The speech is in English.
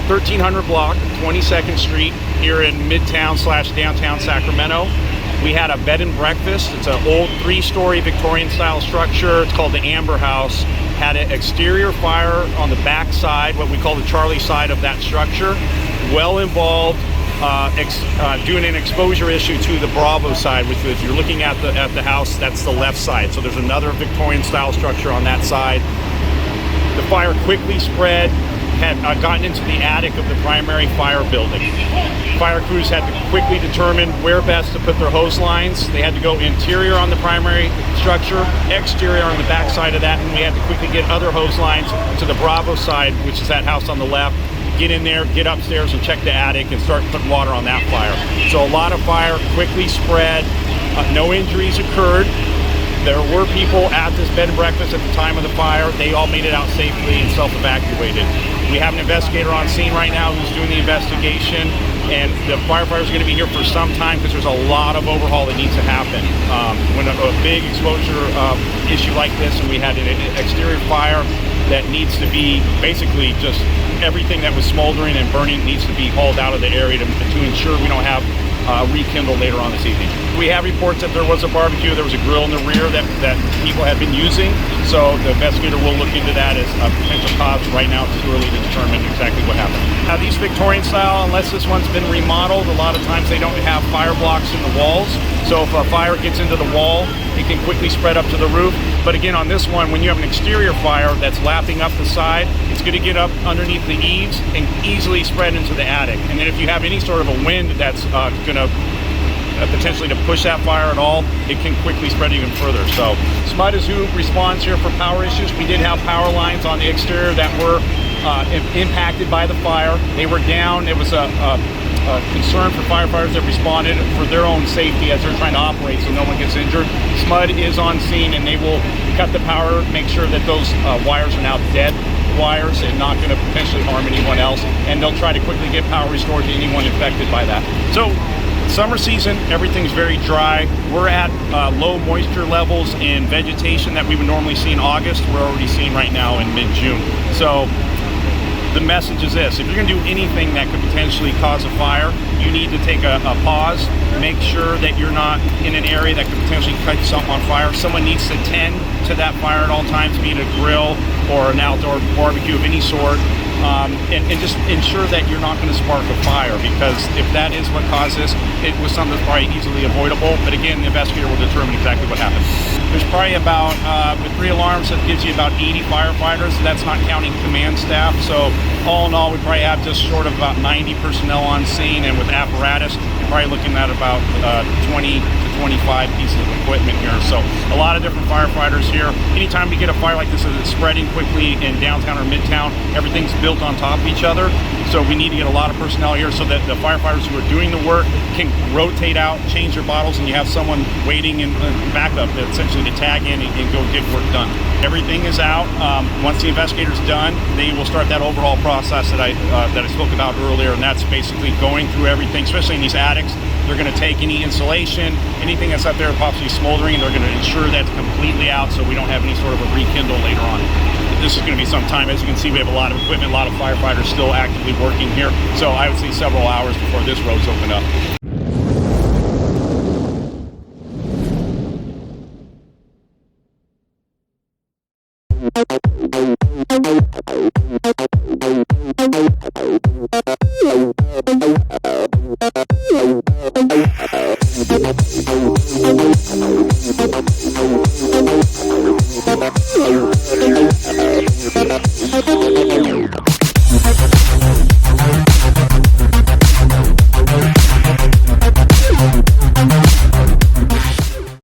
1300 block, 22nd Street here in Midtown / Downtown Sacramento. We had a bed and breakfast. It's an old 3-story Victorian style structure. It's called the Amber House. Had an exterior fire on the back side, what we call the Charlie side of that structure. Well involved, doing an exposure issue to the Bravo side, which if you're looking at the house, that's the left side. So there's another Victorian style structure on that side. The fire quickly spread, had gotten into the attic of the primary fire building. Fire crews had to quickly determine where best to put their hose lines. They had to go interior on the primary structure, exterior on the back side of that, and we had to quickly get other hose lines to the Bravo side, which is that house on the left. Get in there, get upstairs and check the attic and start putting water on that fire. So a lot of fire quickly spread, no injuries occurred. There were people at this bed and breakfast at the time of the fire. They all made it out safely and self-evacuated. We have an investigator on scene right now who's doing the investigation, and the firefighters are going to be here for some time because there's a lot of overhaul that needs to happen. When a big exposure issue like this, and we had an exterior fire that needs to be basically just everything that was smoldering and burning needs to be hauled out of the area to ensure we don't have rekindle later on this evening. We have reports that there was a barbecue, there was a grill in the rear that people had been using, so the investigator will look into that as a potential cause. Right now it's too early to determine exactly what happened. Now these Victorian style, unless this one's been remodeled, a lot of times they don't have fire blocks in the walls, so if a fire gets into the wall, it can quickly spread up to the roof. But again, on this one, when you have an exterior fire that's lapping up the side, it's going to get up underneath the eaves and easily spread into the attic. And then if you have any sort of a wind that's going to potentially to push that fire at all, it can quickly spread even further. So SMUD is who responds here for power issues. We did have power lines on the exterior that were impacted by the fire. They were down. It was a concern for firefighters that responded for their own safety as they're trying to operate so no one gets injured. SMUD is on scene and they will cut the power, make sure that those wires are now dead wires and not going to potentially harm anyone else, and they'll try to quickly get power restored to anyone infected by that. So summer season, everything's very dry. We're at low moisture levels in vegetation that we would normally see in August. We're already seeing right now in mid-June. So the message is this: if you're going to do anything that could potentially cause a fire, you need to take a pause, make sure that you're not in an area that could potentially catch something on fire. Someone needs to tend to that fire at all times, be it a grill or an outdoor barbecue of any sort, and just ensure that you're not going to spark a fire, because if that is what caused this, it was something that's probably easily avoidable. But again, the investigator will determine exactly what happened. There's probably about, with 3 alarms, that gives you about 80 firefighters. That's not counting command staff. So all in all, we probably have just short of about 90 personnel on scene, and with apparatus, you're probably looking at about 20 to 25 pieces of equipment here. So a lot of different firefighters here. Anytime we get a fire like this that's spreading quickly in downtown or midtown, everything's built on top of each other. So we need to get a lot of personnel here so that the firefighters who are doing the work can rotate out, change their bottles, and you have someone waiting in backup essentially to tag in and go get work done. Everything is out. Once the investigator's done, they will start that overhaul process that I spoke about earlier, and that's basically going through everything, especially in these attics. They're going to take any insulation, anything that's up there possibly smoldering, and they're going to ensure that's completely out so we don't have any sort of a rekindle later on. This is going to be some time. As you can see, we have a lot of equipment, a lot of firefighters still actively working here. So I would say several hours before this road's open up.